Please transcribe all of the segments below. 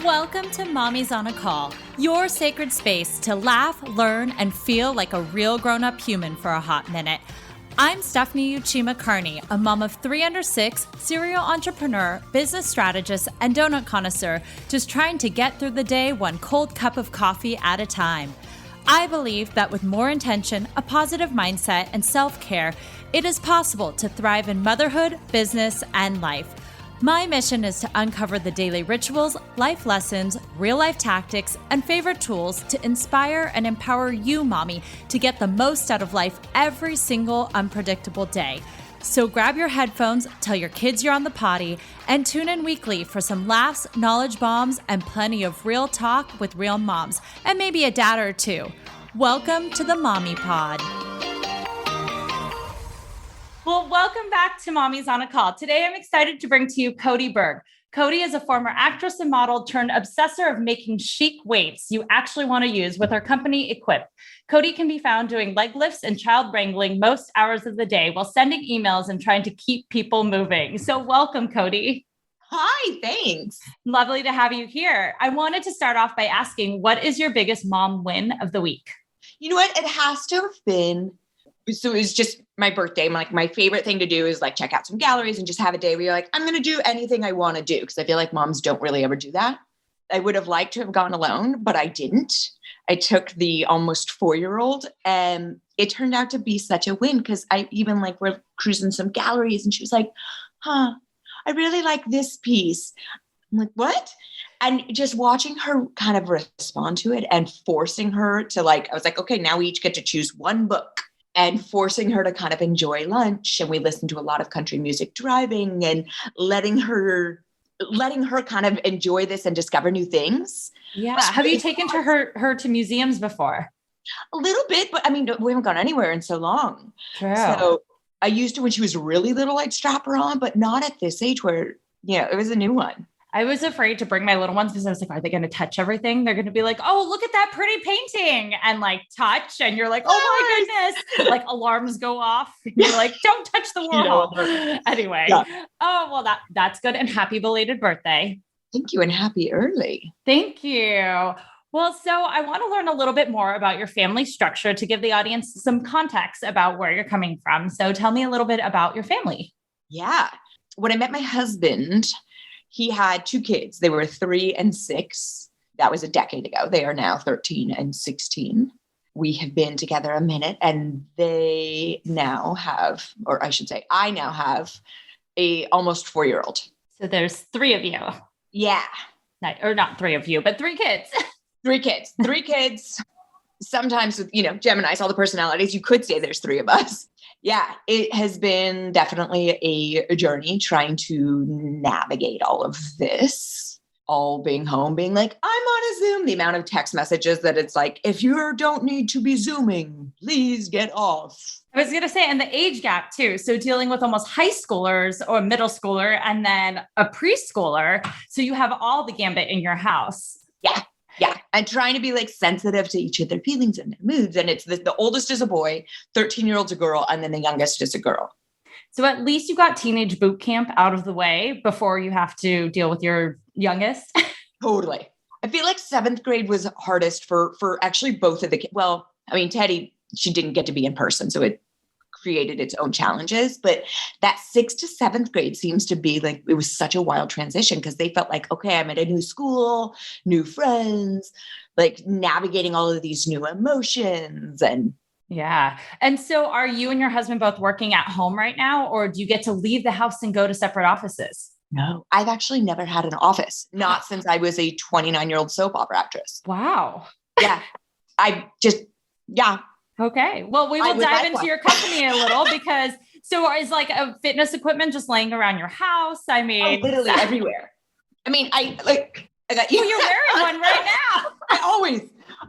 Welcome to Mommy's on a Call, your sacred space to laugh, learn, and feel like a real grown-up human for a hot minute. I'm Stephanie Uchima Carney, a mom of 3 under 6, serial entrepreneur, business strategist, and donut connoisseur, just trying to get through the day one cold cup of coffee at a time. I believe that with more intention, a positive mindset, and self-care, it is possible to thrive in motherhood, business, and life. My mission is to uncover the daily rituals, life lessons, real-life tactics, and favorite tools to inspire and empower you, mommy, to get the most out of life every single unpredictable day. So grab your headphones, tell your kids you're on the potty, and tune in weekly for some laughs, knowledge bombs, and plenty of real talk with real moms, and maybe a dad or two. Welcome to the Mommy Pod. Well, welcome back to Mommy's on a Call. Today, I'm excited to bring to you Kodi Berg. Kodi is a former actress and model turned obsessor of making chic weights you actually want to use with her company, Equip. Kodi can be found doing leg lifts and child wrangling most hours of the day while sending emails and trying to keep people moving. So welcome, Kodi. Hi, thanks. Lovely to have you here. I wanted to start off by asking, what is your biggest mom win of the week? You know what? It has to have been, so it was just my birthday. My favorite thing to do is check out some galleries and just have a day where you're like, I'm going to do anything I want to do. Because I feel like moms don't really ever do that. I would have liked to have gone alone, but I didn't. I took the almost 4-year-old and it turned out to be such a win because I even we're cruising some galleries and she was like, I really like this piece. I'm like, what? And just watching her kind of respond to it and forcing her to I was like, okay, now we each get to choose one book. And forcing her to kind of enjoy lunch. And we listened to a lot of country music driving and letting her kind of enjoy this and discover new things. Yeah. Have you taken her to museums before? A little bit, but I mean, we haven't gone anywhere in so long. True. So I used to, when she was really little, I'd strap her on, but not at this age where, it was a new one. I was afraid to bring my little ones because I was like, are they going to touch everything? They're going to be like, oh, look at that pretty painting and touch. And you're like, oh my goodness, alarms go off. And you're like, don't touch the Warhol. Anyway. Yeah. Oh, well, that's good. And happy belated birthday. Thank you. And happy early. Thank you. Well, so I want to learn a little bit more about your family structure to give the audience some context about where you're coming from. So tell me a little bit about your family. Yeah. When I met my husband, he had 2 kids. They were 3 and 6. That was a decade ago. They are now 13 and 16. We have been together a minute and they now have, or I should say, I now have a almost 4-year-old. So there's 3 of you. Yeah. Or not 3 of you, but 3 kids. 3 kids. 3 kids. Sometimes with, Geminis, all the personalities, you could say there's 3 of us. Yeah, it has been definitely a journey trying to navigate all of this, all being home, being like, I'm on a Zoom. The amount of text messages that it's like, if you don't need to be Zooming, please get off. I was going to say, and the age gap too. So dealing with almost high schoolers or middle schooler and then a preschooler. So you have all the gambit in your house. Yeah. Yeah. And trying to be sensitive to each of their feelings and their moods. And it's the oldest is a boy, 13-year-old's a girl, and then the youngest is a girl. So at least you got teenage boot camp out of the way before you have to deal with your youngest. Totally. I feel like 7th grade was hardest for actually both of the kids. Well, I mean, Teddy, she didn't get to be in person, so it created its own challenges. But that 6th to 7th grade seems to be it was such a wild transition because they felt like, okay, I'm at a new school, new friends, navigating all of these new emotions. And yeah. And so are you and your husband both working at home right now, or do you get to leave the house and go to separate offices? No, I've actually never had an office, not since I was a 29-year-old soap opera actress. Wow. Yeah. Okay. Well, we will dive into your company a little because is a fitness equipment just laying around your house? I mean, literally everywhere. I mean, I got you. Well, you're wearing one right now.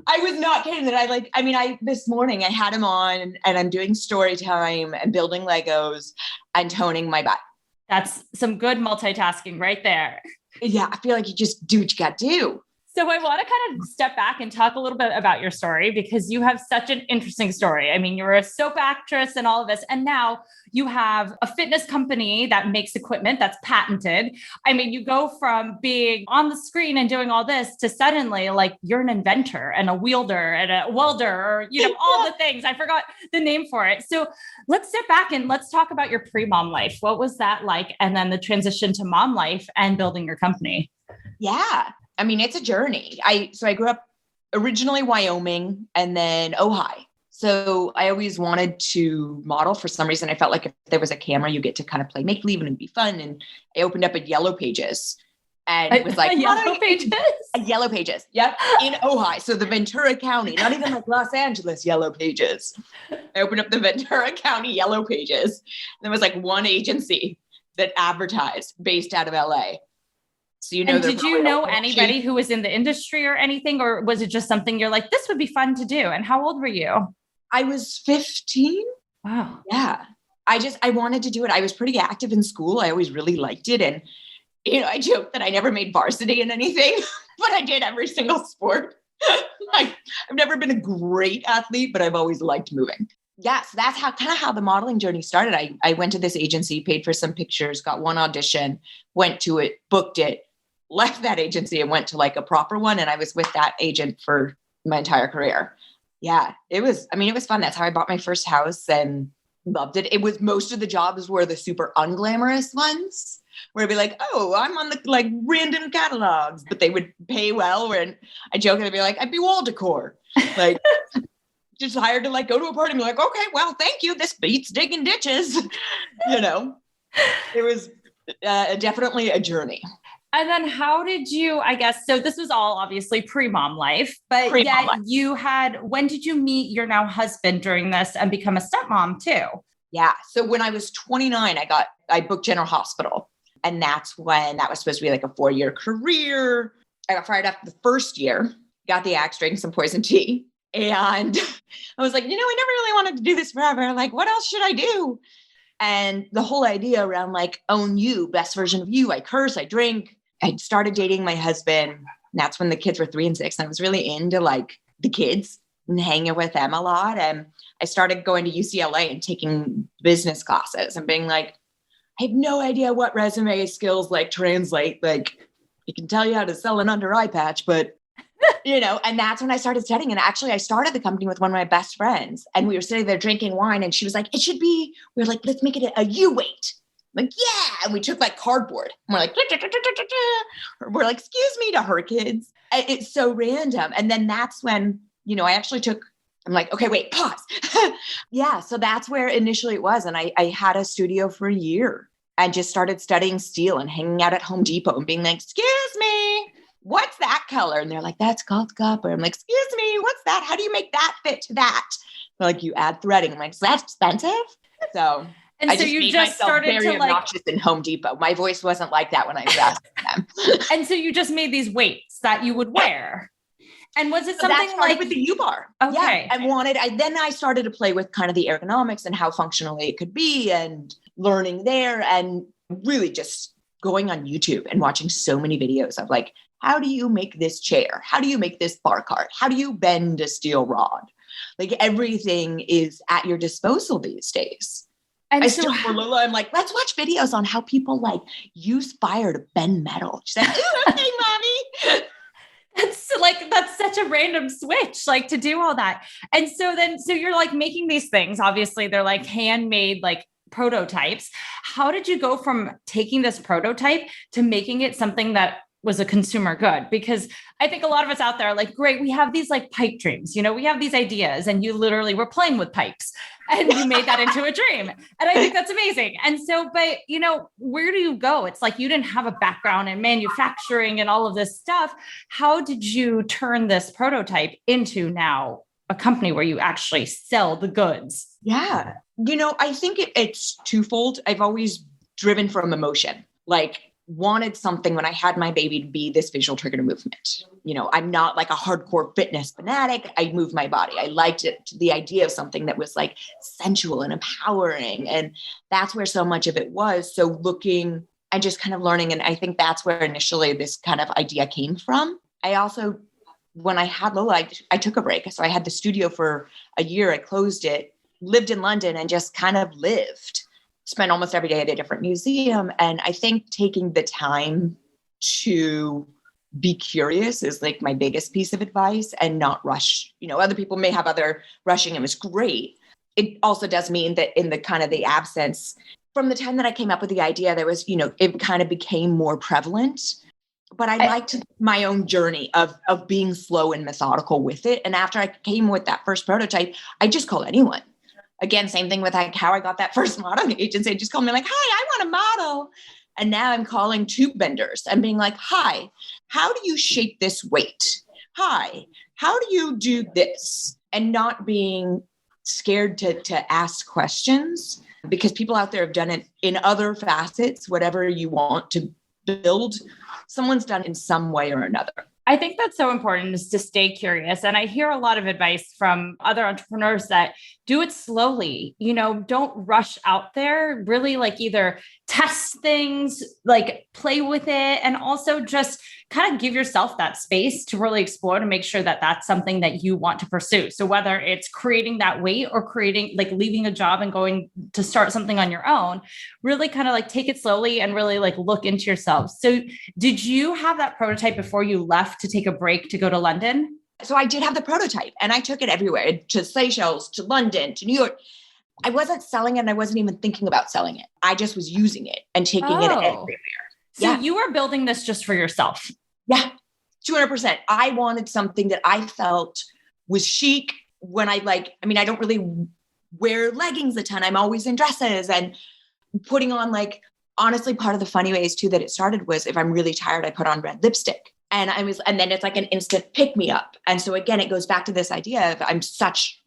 I was not kidding that this morning I had him on and I'm doing story time and building Legos and toning my butt. That's some good multitasking right there. Yeah. I feel like you just do what you got to do. So I want to kind of step back and talk a little bit about your story because you have such an interesting story. I mean, you were a soap actress and all of this, and now you have a fitness company that makes equipment that's patented. I mean, you go from being on the screen and doing all this to suddenly like you're an inventor and a wielder and a welder, or, all the things. I forgot the name for it. So let's step back and let's talk about your pre-mom life. What was that like? And then the transition to mom life and building your company. Yeah. I mean, it's a journey. I grew up originally Wyoming and then Ojai. So I always wanted to model. For some reason, I felt like if there was a camera, you get to kind of play make-believe and it'd be fun. And I opened up a Yellow Pages and it was like Yellow Pages. A Yellow Pages. Yep. In Ojai. So the Ventura County, not even like Los Angeles Yellow Pages. I opened up the Ventura County Yellow Pages. And there was like one agency that advertised based out of LA. So, and did you know anybody who was in the industry or anything, or was it just something you're like, this would be fun to do? And how old were you? I was 15. Wow. Yeah. I wanted to do it. I was pretty active in school. I always really liked it. And, I joke that I never made varsity in anything, but I did every single sport. I've never been a great athlete, but I've always liked moving. Yeah. So that's how the modeling journey started. I went to this agency, paid for some pictures, got one audition, went to it, booked it, left that agency and went to like a proper one. And I was with that agent for my entire career. Yeah, it was fun. That's how I bought my first house and loved it. It was, most of the jobs were the super unglamorous ones where it'd be like, oh, I'm on the like random catalogs, but they would pay well. And I joke and I'd be like, I'd be wall decor. Like just hired to like go to a party and be like, okay, well, thank you. This beats digging ditches. It was definitely a journey. And then how did you, I guess, so this was all obviously pre-mom life, but yet you when did you meet your now husband during this and become a stepmom too? Yeah. So when I was 29, I booked General Hospital. And that's when that was supposed to be like a 4-year career. I got fired after the first year, got the axe, drank some poison tea. And I was like, I never really wanted to do this forever. Like, what else should I do? And the whole idea around like, own you, best version of you. I curse, I drink. I started dating my husband. And that's when the kids were 3 and 6. And I was really into like the kids and hanging with them a lot. And I started going to UCLA and taking business classes and being like, I have no idea what resume skills like translate. Like, I can tell you how to sell an under eye patch, but and that's when I started studying. And actually I started the company with one of my best friends and we were sitting there drinking wine and she was like, we were like, let's make it a U weight. I'm like, yeah. And we took like cardboard and we're like, we're like, excuse me, to her kids. It's so random. And then that's when, I'm like, okay, wait, pause. Yeah. So that's where initially it was. And I had a studio for a year and just started studying steel and hanging out at Home Depot and being like, excuse me, what's that color? And they're like, that's called copper. I'm like, excuse me, what's that? How do you make that fit to that? They're like, you add threading. I'm like, is that expensive? So and I so you just started very obnoxious in Home Depot. My voice wasn't like that when I was asking them. And so you just made these weights that you would wear. And was it something like with the U-bar? Okay. Yeah. Then I started to play with kind of the ergonomics and how functionally it could be and learning there and really just going on YouTube and watching so many videos of like, how do you make this chair? How do you make this bar cart? How do you bend a steel rod? Like everything is at your disposal these days. And for Lola, I'm like, let's watch videos on how people like use fire to bend metal. She's like, ooh, okay, mommy. That's such a random switch, like to do all that. And so you're like making these things, obviously they're like handmade, like prototypes. How did you go from taking this prototype to making it something that was a consumer good? Because I think a lot of us out there are like, great, we have these like pipe dreams, we have these ideas and you literally were playing with pipes and you made that into a dream. And I think that's amazing. And so, but where do you go? It's like, you didn't have a background in manufacturing and all of this stuff. How did you turn this prototype into now a company where you actually sell the goods? Yeah. I think it's twofold. I've always driven from emotion, like wanted something when I had my baby to be this visual trigger to movement. I'm not like a hardcore fitness fanatic. I move my body. I liked it, the idea of something that was like sensual and empowering. And that's where so much of it was. So looking and just kind of learning. And I think that's where initially this kind of idea came from. I also, when I had Lola, I took a break. So I had the studio for a year. I closed it, lived in London, and just kind of lived. Spent almost every day at a different museum. And I think taking the time to be curious is like my biggest piece of advice, and not rush. Other people may have other rushing. It was great. It also does mean that in the kind of the absence from the time that I came up with the idea, there was, it kind of became more prevalent. But I liked my own journey of being slow and methodical with it. And after I came with that first prototype, I just called anyone. Again, same thing with like how I got that first modeling agency. They just called me like, hi, I want a model. And now I'm calling tube benders and being like, hi, how do you shape this weight? Hi, how do you do this? And not being scared to ask questions, because people out there have done it in other facets. Whatever you want to build, someone's done in some way or another. I think that's so important, is to stay curious. And I hear a lot of advice from other entrepreneurs that do it slowly, don't rush out there, really like either test things, like play with it, and also just kind of give yourself that space to really explore, to make sure that that's something that you want to pursue. So whether it's creating that weight or creating, like leaving a job and going to start something on your own, really kind of like take it slowly and really like look into yourself. So did you have that prototype before you left to take a break to go to London? So I did have the prototype, and I took it everywhere, to Seychelles, to London, to New York. I wasn't selling it, and I wasn't even thinking about selling it. I just was using it and taking it everywhere. So you were building this just for yourself? Yeah, 200%. I wanted something that I felt was chic when I don't really wear leggings a ton. I'm always in dresses and putting on honestly, part of the funny ways too that it started was, if I'm really tired, I put on red lipstick. And then it's like an instant pick me up. And so again, it goes back to this idea of I'm such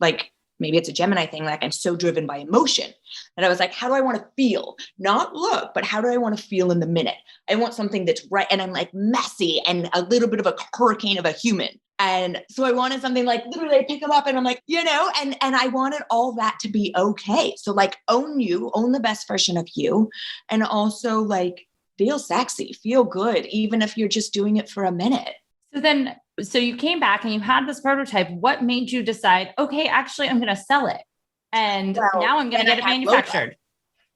maybe it's a Gemini thing. I'm so driven by emotion. And I was like, how do I want to feel? Not look, but how do I want to feel in the minute? I want something that's right. And I'm messy and a little bit of a hurricane of a human. And so I wanted something literally I pick them up and I'm and I wanted all that to be okay. So own you, own the best version of you. And also feel sexy, feel good, even if you're just doing it for a minute. So you came back and you had this prototype. What made you decide, okay, actually, I'm going to sell it, and now I'm going to get it manufactured? Lola.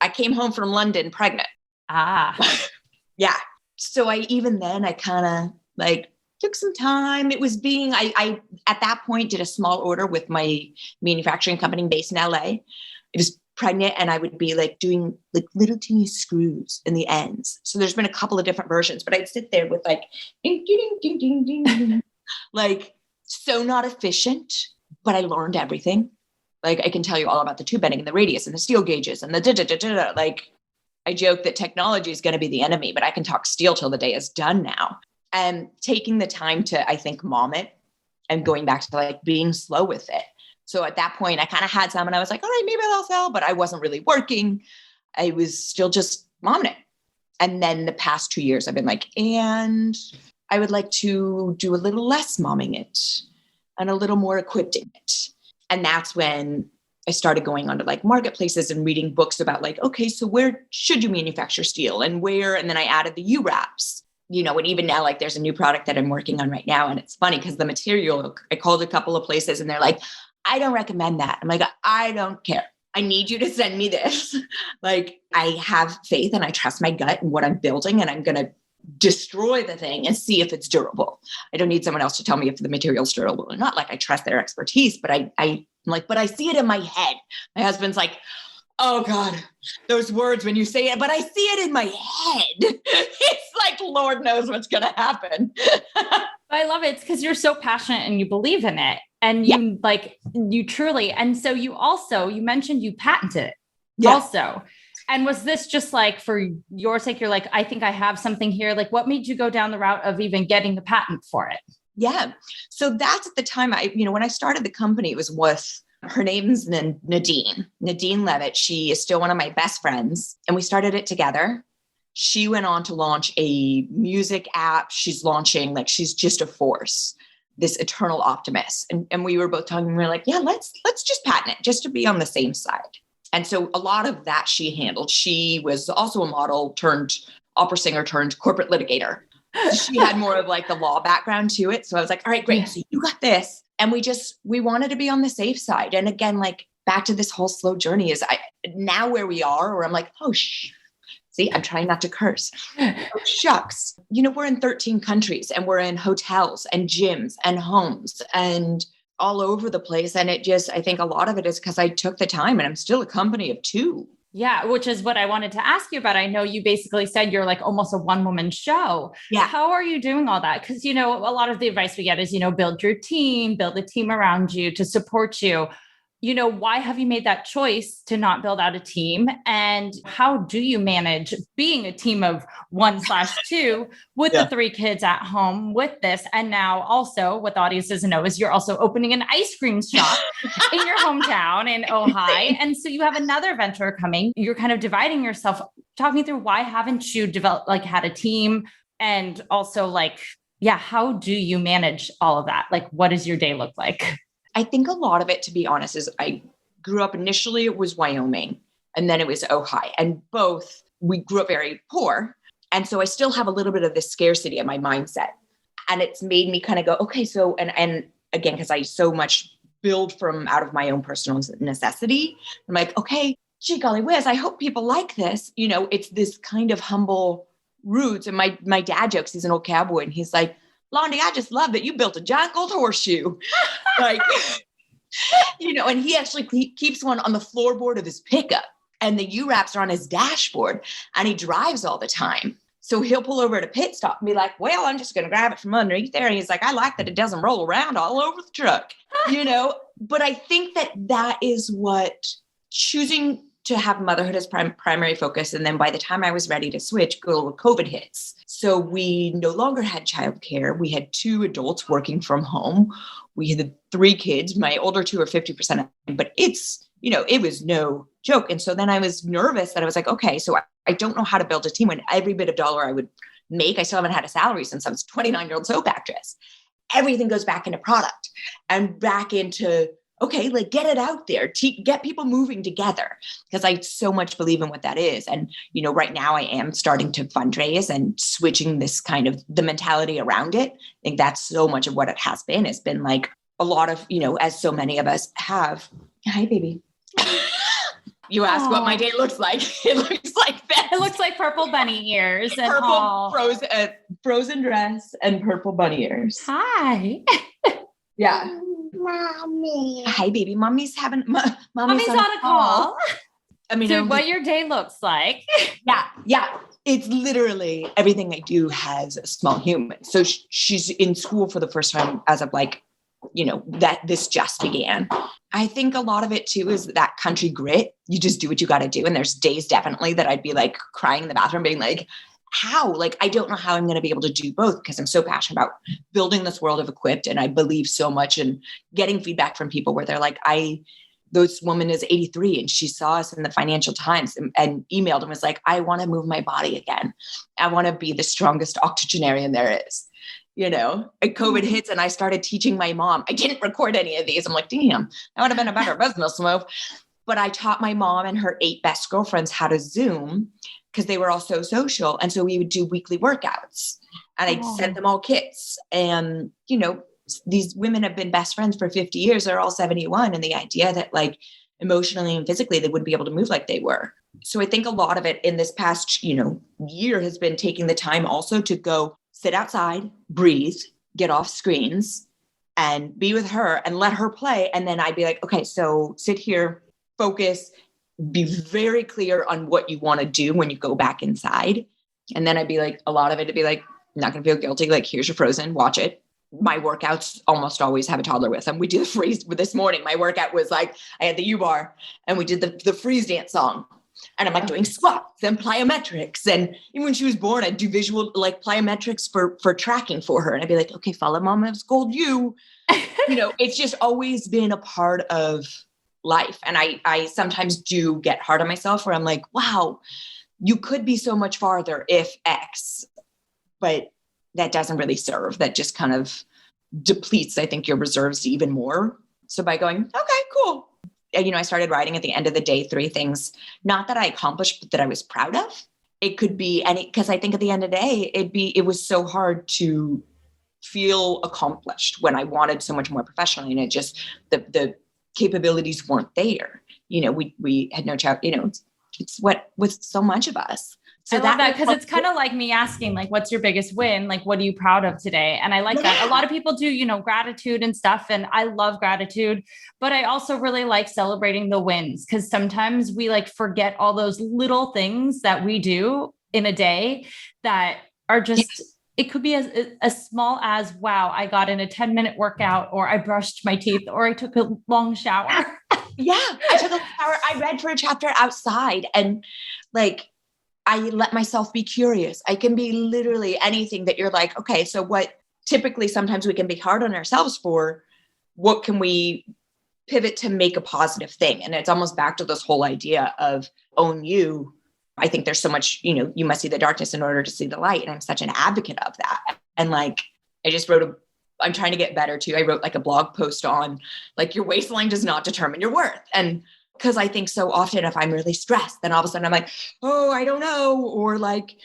I came home from London pregnant. Yeah. So I kind of took some time. It was I at that point did a small order with my manufacturing company based in LA. It was pregnant, and I would be doing little teeny screws in the ends. So there's been a couple of different versions, but I'd sit there with ding, ding, ding, ding, ding, ding. So not efficient, but I learned everything. I can tell you all about the tube bending and the radius and the steel gauges and the da-da-da-da-da. I joke that technology is going to be the enemy, but I can talk steel till the day is done now. And taking the time to, I think, mom it, and going back to being slow with it. So at that point, I kind of had some, and I was like, all right, maybe I'll sell, but I wasn't really working. I was still just momming it. And then the past 2 years, I've been and I would like to do a little less momming it and a little more equipped in it. And that's when I started going onto marketplaces and reading books about okay, so where should you manufacture steel and where? And then I added the U-wraps, and even now, there's a new product that I'm working on right now. And it's funny because the material, I called a couple of places and they're like, I don't recommend that. I'm like, I don't care. I need you to send me this. I have faith and I trust my gut and what I'm building, and I'm going to destroy the thing and see if it's durable. I don't need someone else to tell me if the material's durable or not. I trust their expertise, but but I see it in my head. My husband's like, oh God, those words when you say it, but I see it in my head. It's Lord knows what's going to happen. I love it. It's because you're so passionate and you believe in it. And you you truly, and so you mentioned you patented it also. And was this just for your sake? You're I think I have something here. What made you go down the route of even getting the patent for it? Yeah. So that's at the time when I started the company, it was with, her name's Nadine Levitt. She is still one of my best friends, and we started it together. She went on to launch a music app. She's launching, she's just a force, this eternal optimist. And we were both talking, we were like, yeah, let's just patent it just to be on the same side. And so a lot of that she handled. She was also a model turned opera singer turned corporate litigator. She had more of like the law background to it. So I was like, all right, great. So you got this. And we wanted to be on the safe side. And again, like back to this whole slow journey is now where we are, where I'm like, see, I'm trying not to curse. Oh, shucks. We're in 13 countries and we're in hotels and gyms and homes and all over the place. And I think a lot of it is because I took the time and I'm still a company of 2. Yeah, which is what I wanted to ask you about. I know you basically said you're like almost a one-woman show. Yeah. How are you doing all that? Because, a lot of the advice we get is, build your team, build a team around you to support you. Why have you made that choice to not build out a team? And how do you manage being a team of 1/2 with the 3 kids at home with this? And now also what the audience doesn't know is you're also opening an ice cream shop in your hometown in Ojai. And so you have another venture coming. You're kind of dividing yourself. Talk me through, why haven't you had a team? And also how do you manage all of that? Like, what does your day look like? I think a lot of it, to be honest, is I grew up initially, it was Wyoming and then it was Ojai, and both we grew up very poor. And so I still have a little bit of this scarcity in my mindset, and it's made me kind of go, okay, so, and again, because I so much build from out of my own personal necessity, I'm like, okay, gee golly whiz, I hope people like this. It's this kind of humble roots. And my dad jokes, he's an old cowboy, and he's like, Blondie, I just love that you built a giant gold horseshoe. And he actually keeps one on the floorboard of his pickup, and the U-wraps are on his dashboard, and he drives all the time. So he'll pull over at a pit stop and be like, well, I'm just going to grab it from underneath there. And he's like, I like that it doesn't roll around all over the truck, but I think that is what choosing to have motherhood as primary focus. And then by the time I was ready to switch, COVID hits. So we no longer had childcare. We had 2 adults working from home. We had 3 kids. My older 2 are 50%, but it was no joke. And so then I was nervous that I was like, okay, so I don't know how to build a team when every bit of dollar I would make, I still haven't had a salary since I was a 29-year-old soap actress. Everything goes back into product and back into, okay, get it out there, get people moving together, because I so much believe in what that is. And, right now I am starting to fundraise and switching this kind of the mentality around it. I think that's so much of what it has been. It's been like a lot of, as so many of us have. Hi, baby. You ask what my day looks like. It looks like this. It looks like purple bunny ears and purple frozen dress and purple bunny ears. Hi. Yeah. Mommy. Hi, baby. Mommy's on a call. So what your day looks like. Yeah. It's literally everything I do has a small human. So she's in school for the first time as of that this just began. I think a lot of it too is that country grit. You just do what you got to do. And there's days definitely that I'd be crying in the bathroom being like, how? I don't know how I'm going to be able to do both, because I'm so passionate about building this world of equipped. And I believe so much in getting feedback from people where they're like, this woman is 83 and she saw us in the Financial Times and emailed and was like, I want to move my body again. I want to be the strongest octogenarian there is. And COVID hits and I started teaching my mom. I didn't record any of these. I'm like, damn, that would have been a better business move. But I taught my mom and her 8 best girlfriends how to Zoom, because they were all so social. And so we would do weekly workouts, and I'd send them all kits. And, these women have been best friends for 50 years. They're all 71. And the idea that emotionally and physically, they wouldn't be able to move like they were. So I think a lot of it in this past, year has been taking the time also to go sit outside, breathe, get off screens and be with her and let her play. And then I'd be like, okay, so sit here, focus, be very clear on what you want to do when you go back inside. And then I'd be like, a lot of it to be like, I'm not going to feel guilty. Here's your Frozen, watch it. My workouts almost always have a toddler with them. We do the freeze this morning. My workout was I had the U-bar and we did the freeze dance song. And I'm doing squats and plyometrics. And even when she was born, I'd do visual plyometrics for tracking for her. And I'd be like, okay, follow Mama's gold you. It's just always been a part of life. And I sometimes do get hard on myself where I'm like, wow, you could be so much farther if X, but that doesn't really serve. That just kind of depletes, I think, your reserves even more. So by going, okay, cool. I started writing at the end of the day 3 things, not that I accomplished, but that I was proud of. It could be any, because I think at the end of the day, it was so hard to feel accomplished when I wanted so much more professionally. And it just, the capabilities weren't there. We had no child, it's what with so much of us. So I love that because it's kind of like me asking, like, what's your biggest win? Like, what are you proud of today? And I like that. A lot of people do, gratitude and stuff. And I love gratitude, but I also really like celebrating the wins because sometimes we like forget all those little things that we do in a day that are just, it could be as small as, wow, I got in a 10-minute workout, or I brushed my teeth, or I took a long shower. Yeah. I took a shower. I read for a chapter outside, and like, I let myself be curious. I can be literally anything that you're like, okay, so what typically sometimes we can be hard on ourselves for, what can we pivot to make a positive thing? And it's almost back to this whole idea of own you. I think there's so much, you must see the darkness in order to see the light. And I'm such an advocate of that. And like, I just I'm trying to get better too. I wrote like a blog post on like, your waistline does not determine your worth. And because I think so often if I'm really stressed, then all of a sudden I'm like, oh, I don't know. Or like,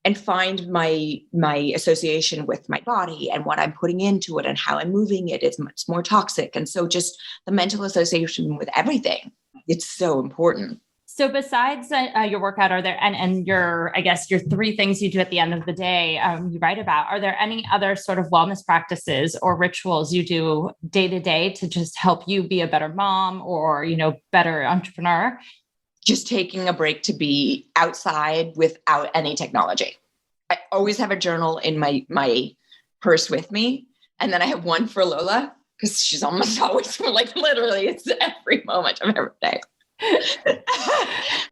and find my association with my body and what I'm putting into it and how I'm moving it is much more toxic. And so just the mental association with everything, it's so important. So besides your workout, are there, and your 3 things you do at the end of the day, you write about, are there any other sort of wellness practices or rituals you do day to day to just help you be a better mom or, better entrepreneur? Just taking a break to be outside without any technology. I always have a journal in my purse with me. And then I have one for Lola because she's almost always like literally it's every moment of every day.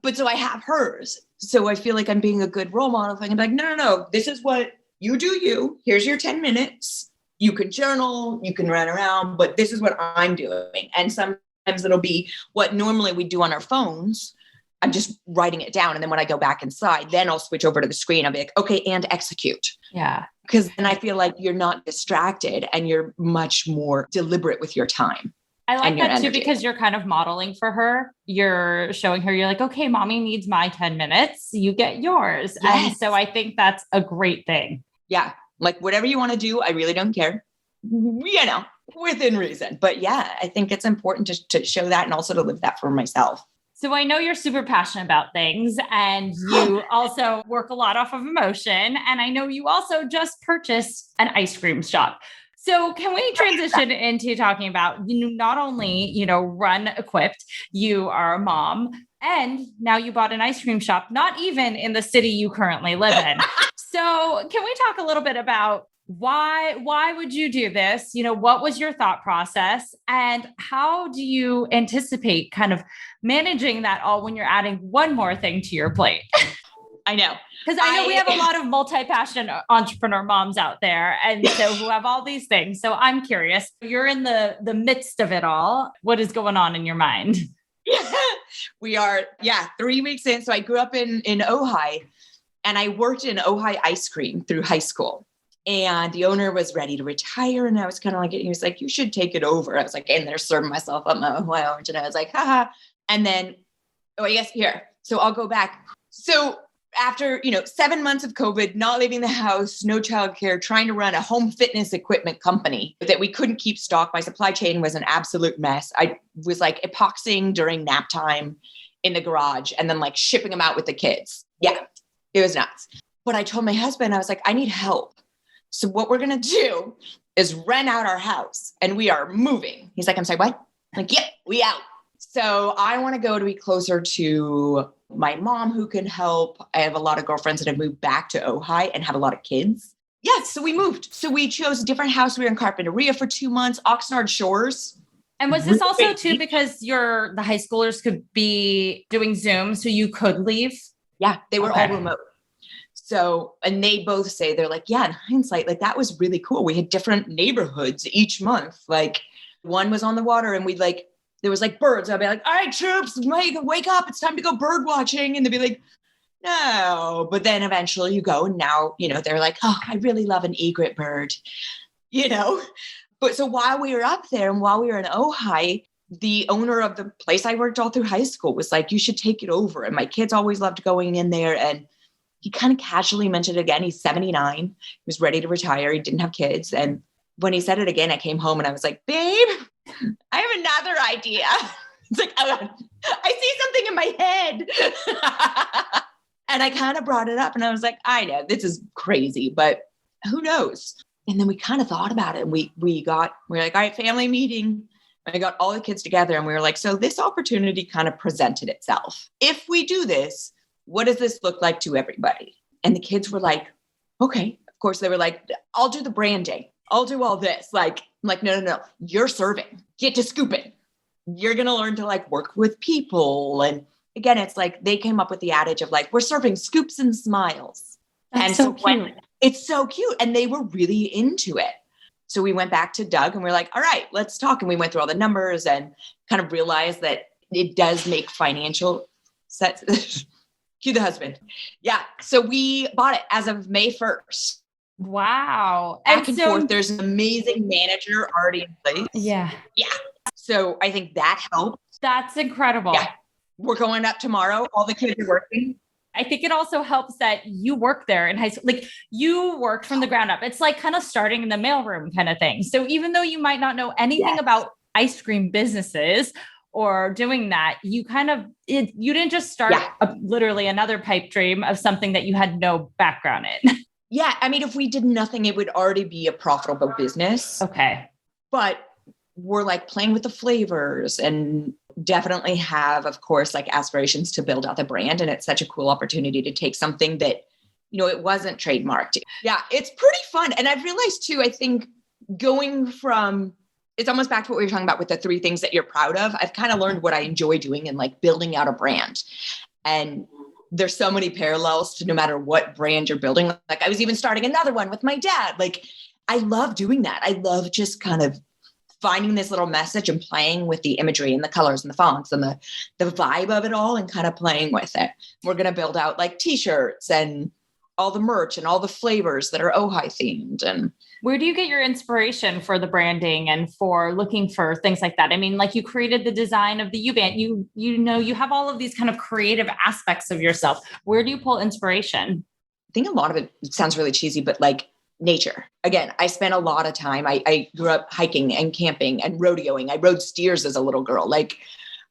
But so I have hers. So I feel like I'm being a good role model. I can be like, no, this is what you do. Here's your 10 minutes. You can journal, you can run around, but this is what I'm doing. And sometimes it'll be what normally we do on our phones. I'm just writing it down. And then when I go back inside, then I'll switch over to the screen. I'll be like, okay, and execute. Yeah. Because then I feel like you're not distracted and you're much more deliberate with your time. I like that too, because you're kind of modeling for her. You're showing her, you're like, okay, mommy needs my 10 minutes. You get yours. Yes. And so I think that's a great thing. Yeah. Like whatever you want to do, I really don't care, within reason. But yeah, I think it's important to show that and also to live that for myself. So I know you're super passionate about things and you also work a lot off of emotion. And I know you also just purchased an ice cream shop. So can we transition into talking about, not only, run equipped, you are a mom, and now you bought an ice cream shop, not even in the city you currently live in. So can we talk a little bit about why would you do this? What was your thought process and how do you anticipate kind of managing that all when you're adding one more thing to your plate? I know. Because I know we have a lot of multi-passionate entrepreneur moms out there and so who have all these things. So I'm curious, you're in the midst of it all. What is going on in your mind? We are, 3 weeks in. So I grew up in Ojai and I worked in Ojai ice cream through high school. And the owner was ready to retire. And I was kind of like, he was like, you should take it over. I was like, in there serving myself up my orange. And I was like, haha. And then, here. So I'll go back. So after, 7 months of COVID, not leaving the house, no childcare, trying to run a home fitness equipment company that we couldn't keep stock. My supply chain was an absolute mess. I was like epoxying during nap time in the garage and then like shipping them out with the kids. Yeah, it was nuts. But I told my husband, I was like, I need help. So what we're going to do is rent out our house and we are moving. He's like, I'm sorry, what? I'm like, we out. So I want to go to be closer to my mom who can help. I have a lot of girlfriends that have moved back to Ojai and have a lot of kids. Yes. So we moved. So we chose a different house. We were in Carpinteria for 2 months, Oxnard Shores. And was this also too, because the high schoolers could be doing Zoom, so you could leave? Yeah. They were all remote. So, and they both say, they're like, in hindsight, like that was really cool. We had different neighborhoods each month. Like one was on the water and we'd like, there was like birds. I'd be like, all right, troops, wake up. It's time to go bird watching. And they'd be like, no. But then eventually you go and now, they're like, oh, I really love an egret bird, But so while we were up there and while we were in Ojai, the owner of the place I worked all through high school was like, you should take it over. And my kids always loved going in there. And he kind of casually mentioned it again. He's 79. He was ready to retire. He didn't have kids. And when he said it again, I came home and I was like, babe, I have another idea. It's like, oh, I see something in my head. And I kind of brought it up and I was like, I know this is crazy, but who knows? And then we kind of thought about it. And we were like, all right, family meeting. I got all the kids together and we were like, so this opportunity kind of presented itself. If we do this, what does this look like to everybody? And the kids were like, okay. Of course, they were like, I'll do the branding. I'll do all this. Like, I'm like, no. You're serving. Get to scooping. You're going to learn to like work with people. And again, it's like they came up with the adage of like, we're serving scoops and smiles. That's and so cute. It's so cute. And they were really into it. So we went back to Doug and we we're like, all right, let's talk. And we went through all the numbers and kind of realized that it does make financial sense. Cue the husband. Yeah. So we bought it as of May 1st. Wow. Back and forth. There's an amazing manager already in place. Yeah. Yeah. So I think that helped. That's incredible. Yeah. We're going up tomorrow. All the kids are working. I think it also helps that you work there in high school. Like you worked from the ground up. It's like kind of starting in the mailroom kind of thing. So even though you might not know anything about ice cream businesses or doing that, you you didn't just start literally another pipe dream of something that you had no background in. Yeah. I mean, if we did nothing, it would already be a profitable business. Okay. But we're like playing with the flavors and definitely have, of course, like aspirations to build out the brand. And it's such a cool opportunity to take something that, it wasn't trademarked. Yeah, it's pretty fun. And I've realized too, I think going from, it's almost back to what we were talking about with the 3 things that you're proud of. I've kind of learned what I enjoy doing and like building out a brand. And there's so many parallels to no matter what brand you're building. Like I was even starting another one with my dad. Like I love doing that. I love just kind of finding this little message and playing with the imagery and the colors and the fonts and the vibe of it all and kind of playing with it. We're going to build out like t-shirts and all the merch and all the flavors that are Ojai themed. And where do you get your inspiration for the branding and for looking for things like that? I mean, like you created the design of the U-band, you have all of these kind of creative aspects of yourself. Where do you pull inspiration? I think a lot of it sounds really cheesy, but like nature. Again, I spent a lot of time. I grew up hiking and camping and rodeoing. I rode steers as a little girl. Like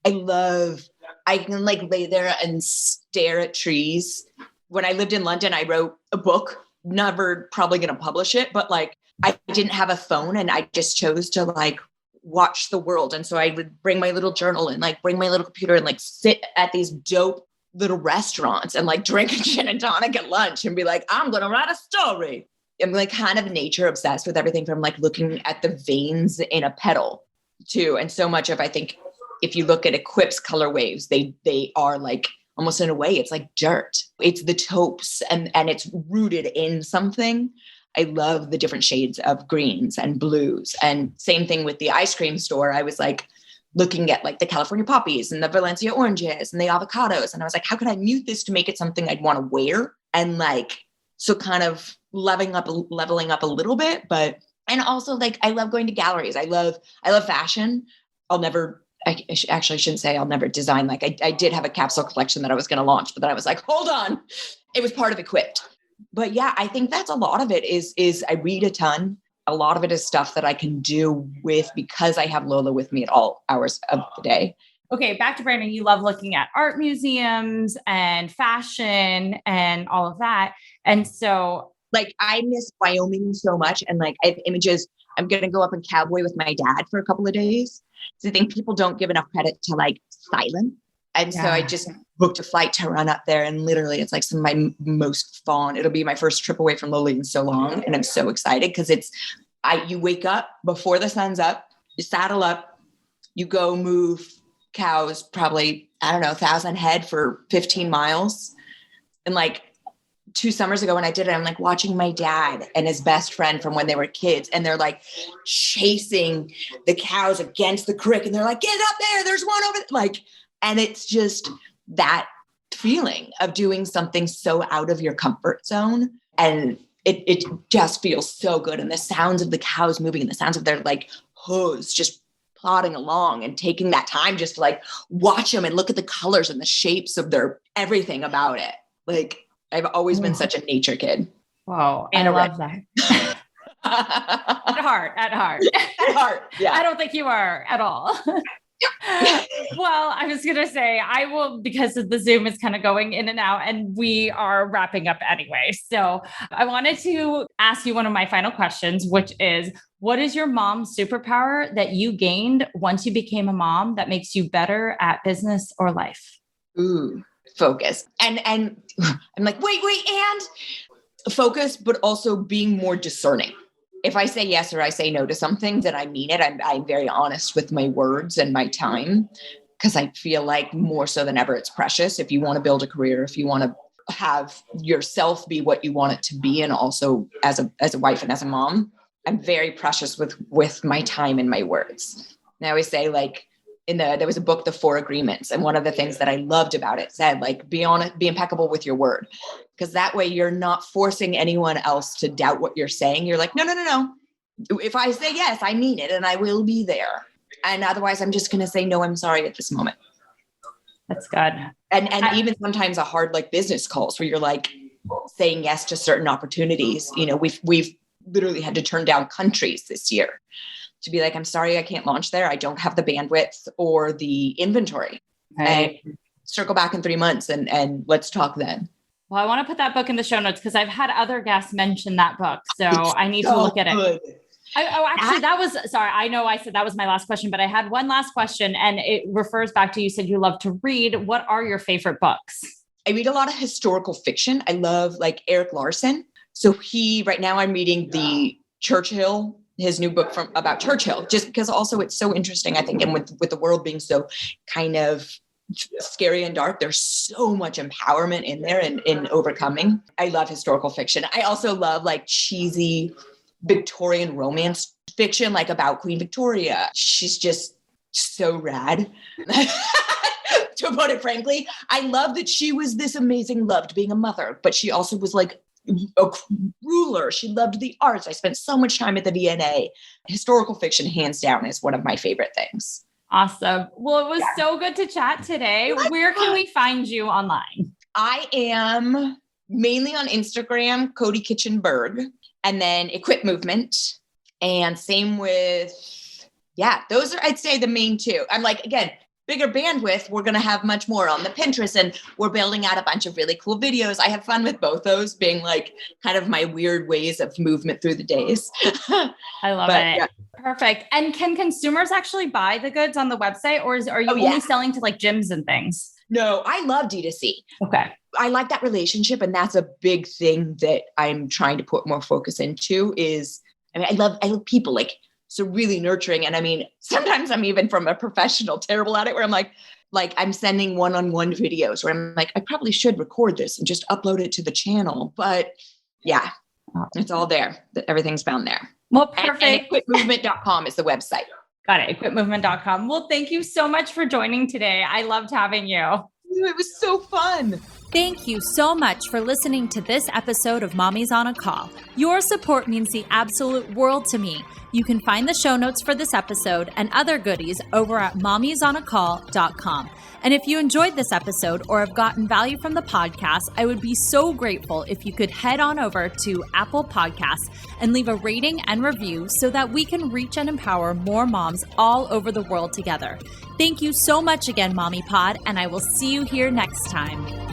I can like lay there and stare at trees. When I lived in London, I wrote a book, never probably going to publish it, but like I didn't have a phone and I just chose to like watch the world. And so I would bring my little journal and like bring my little computer and like sit at these dope little restaurants and like drink a gin and tonic at lunch and be like, I'm going to write a story. I'm like kind of nature obsessed with everything from like looking at the veins in a petal too. And so much of, I think if you look at Equip's color waves, they are like almost in a way, it's like dirt. It's the taupes and it's rooted in something. I love the different shades of greens and blues. And same thing with the ice cream store. I was like looking at like the California poppies and the Valencia oranges and the avocados. And I was like, how can I mute this to make it something I'd want to wear? And like, so kind of leveling up a little bit, and also like, I love going to galleries. I love fashion. I actually shouldn't say I'll never design. Like I did have a capsule collection that I was going to launch, but then I was like, hold on. It was part of Equipped. But yeah, I think that's a lot of it is I read a ton. A lot of it is stuff that I can do with because I have Lola with me at all hours of the day. Okay, back to branding. You love looking at art museums and fashion and all of that. And so like I miss Wyoming so much. And like I have images, I'm going to go up and cowboy with my dad for a couple of days. So I think people don't give enough credit to like silent. And so I just booked a flight to run up there. And literally it's like some of my most fun. It'll be my first trip away from Lily in so long. And I'm so excited because you wake up before the sun's up, you saddle up, you go move cows, probably, 1,000 head for 15 miles. And like 2 summers ago when I did it, I'm like watching my dad and his best friend from when they were kids. And they're like chasing the cows against the creek. And they're like, get up there. There's one over there. Like, and it's just that feeling of doing something so out of your comfort zone. And it just feels so good. And the sounds of the cows moving and the sounds of their like hooves just plodding along and taking that time just to like watch them and look at the colors and the shapes of their everything about it. Like I've always been such a nature kid. Whoa, And I a love that. At heart. At heart. Yeah. I don't think you are at all. Well, I was going to say, I will, because the Zoom is kind of going in and out and we are wrapping up anyway. So I wanted to ask you one of my final questions, which is, what is your mom's superpower that you gained once you became a mom that makes you better at business or life? Ooh, focus. And I'm like, wait, and focus, but also being more discerning. If I say yes or I say no to something, then I mean it. I'm very honest with my words and my time, because I feel like more so than ever, it's precious. If you want to build a career, if you want to have yourself be what you want it to be, and also as a wife and as a mom, I'm very precious with my time and my words. And I always say, like, there was a book, The 4 Agreements. And one of the things that I loved about it said, like, be honest, be impeccable with your word. Because that way you're not forcing anyone else to doubt what you're saying. You're like, no. If I say yes, I mean it and I will be there. And otherwise I'm just going to say, no, I'm sorry at this moment. That's good. And even sometimes a hard, like, business calls where you're like saying yes to certain opportunities. You know, we've literally had to turn down countries this year to be like, I'm sorry, I can't launch there. I don't have the bandwidth or the inventory. Right. And circle back in 3 months and let's talk then. Well, I want to put that book in the show notes because I've had other guests mention that book. So I need to look at it. Actually, sorry. I know I said that was my last question, but I had one last question and it refers back to, you said you love to read. What are your favorite books? I read a lot of historical fiction. I love, like, Eric Larson. So right now I'm reading the Churchill, his new book about Churchill, just because also it's so interesting, I think. And with the world being so kind of scary and dark, there's so much empowerment in there and in overcoming. I love historical fiction. I also love, like, cheesy Victorian romance fiction, like about Queen Victoria. She's just so rad. To put it frankly, I love that she was this amazing, loved being a mother, but she also was like a ruler. She loved the arts. I spent so much time at the V&A. Historical fiction, hands down, is one of my favorite things. Awesome. Well, it was so good to chat today. Where can we find you online? I am mainly on Instagram, Kodi Berg, and then Equip Movement. And same with, those are, I'd say, the main two. I'm like, again, bigger bandwidth. We're going to have much more on the Pinterest, and we're building out a bunch of really cool videos. I have fun with both those being, like, kind of my weird ways of movement through the days. I love it. Yeah. Perfect. And can consumers actually buy the goods on the website, or are you only selling to, like, gyms and things? No, I love D2C. Okay. I like that relationship. And that's a big thing that I'm trying to put more focus into is, I love people, like, so really nurturing. And I mean, sometimes I'm even, from a professional, terrible at it, where I'm like I'm sending one-on-one videos where I'm like, I probably should record this and just upload it to the channel. But yeah, it's all there. Everything's found there. Well, perfect. And equipmovement.com is the website. Got it. Equipmovement.com. Well, thank you so much for joining today. I loved having you. It was so fun. Thank you so much for listening to this episode of Mommy's on a Call. Your support means the absolute world to me. You can find the show notes for this episode and other goodies over at mommysonacall.com. And if you enjoyed this episode or have gotten value from the podcast, I would be so grateful if you could head on over to Apple Podcasts and leave a rating and review so that we can reach and empower more moms all over the world together. Thank you so much again, Mommy Pod, and I will see you here next time.